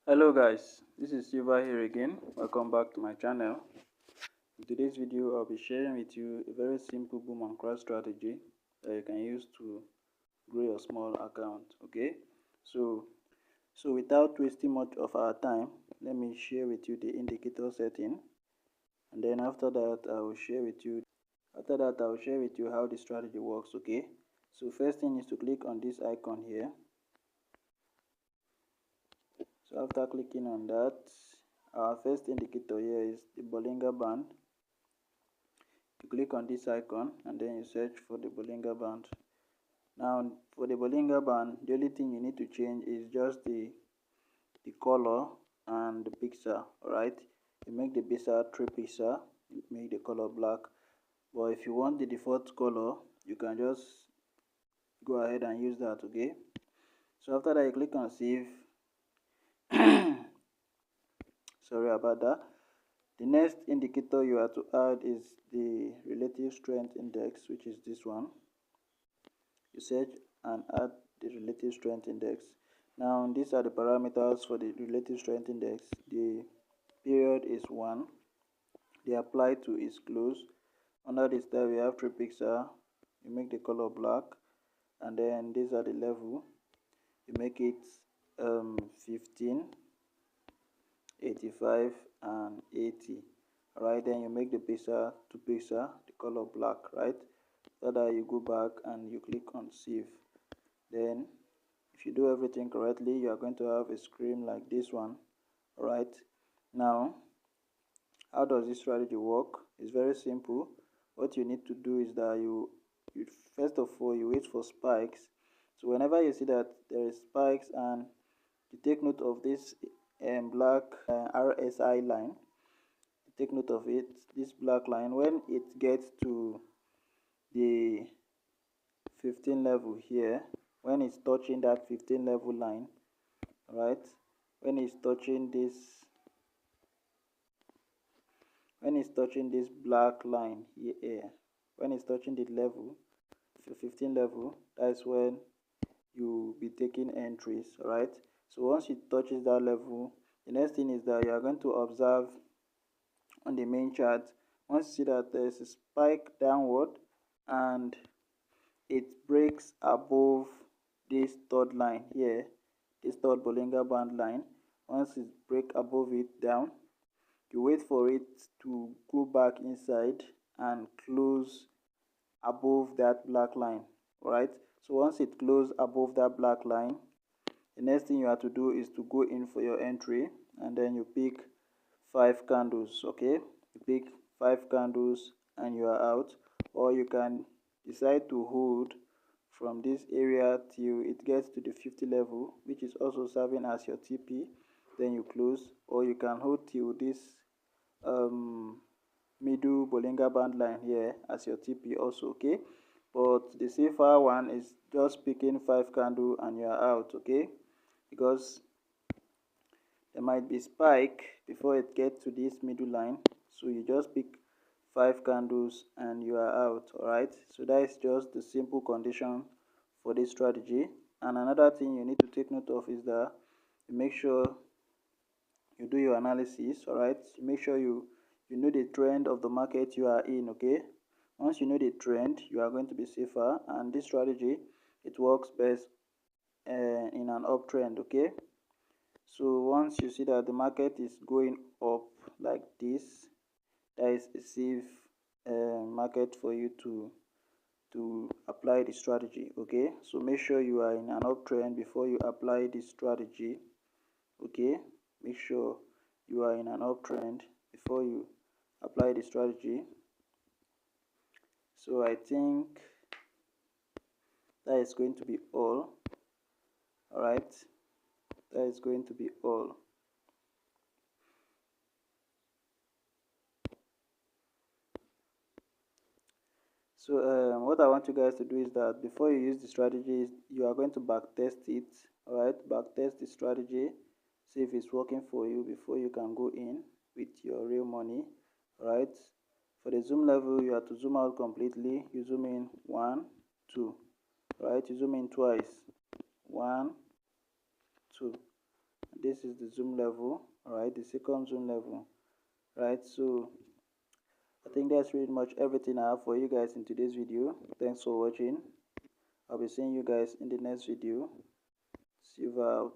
Hello guys, this is Silva here again. Welcome back to my channel. In today's video I'll be sharing with you a very simple boom and crash strategy that you can use to grow your small account. Okay, so without wasting much of our time, let me share with you the indicator setting, and then after that I will share with you how the strategy works. Okay, so first thing is to click on this icon here. So after clicking on that, our first indicator here is the Bollinger Band. You click on this icon and then you search for the Bollinger Band. Now for the Bollinger Band, the only thing you need to change is just the color and the pixel. Alright, you make the pixel 3 pixel, you make the color black. But if you want the default color, you can just go ahead and use that. Okay, so after that you click on save. Sorry about that. The next indicator you have to add is the relative strength index, which is this one. You search and add the relative strength index. Now these are the parameters for the relative strength index. The period is 1. The apply to is close. Under this tab we have 3 pixel. You make the color black, and then these are the level. You make it 15, 85 and 80. Right, then you make the pixel 2 pixel, the color black. Right, so that you go back and you click on save. Then if you do everything correctly, you are going to have a screen like this one. Right, now how does this strategy work? It's very simple. What you need to do is that you first of all you wait for spikes. So whenever you see that there is spikes, and you take note of this black RSI line, take note of it, this black line. When it gets to the 15 level here, when it's touching that 15 level line, right, when it's touching this black line here, when it's touching the level 15 level, that's when you be taking entries. Right, so once it touches that level, the next thing is that you are going to observe on the main chart. Once you see that there is a spike downward and it breaks above this third line here, this third Bollinger Band line, once it breaks above it down, you wait for it to go back inside and close above that black line. Right, so once it closes above that black line, the next thing you have to do is to go in for your entry, and then you pick 5 candles. Okay, you pick 5 candles and you are out. Or you can decide to hold from this area till it gets to the 50 level, which is also serving as your TP, then you close. Or you can hold till this middle Bollinger Band line here as your TP also. Okay, but the safer one is just picking 5 candle and you are out. Okay, because there might be spike before it gets to this middle line, so you just pick 5 candles and you are out. Alright, so that is just the simple condition for this strategy. And another thing you need to take note of is that you make sure you do your analysis. Alright, make sure you know the trend of the market you are in. Okay, once you know the trend, you are going to be safer, and this strategy, it works best in an uptrend. Okay, so once you see that the market is going up like this, that is a safe market for you to apply the strategy. Okay, so make sure you are in an uptrend before you apply this strategy. Okay, make sure you are in an uptrend before you apply the strategy. So I think that is going to be all. Alright, that is going to be all. So what I want you guys to do is that before you use the strategy, you are going to back test it. Alright, back test the strategy, see if it's working for you before you can go in with your real money. Alright, for the zoom level, you have to zoom out completely. You zoom in 1, 2. Right, you zoom in twice, 1, 2, this is the zoom level. All right, the second zoom level. Right, so I think that's pretty much everything I have for you guys in today's video. Thanks for watching. I'll be seeing you guys in the next video. See you out.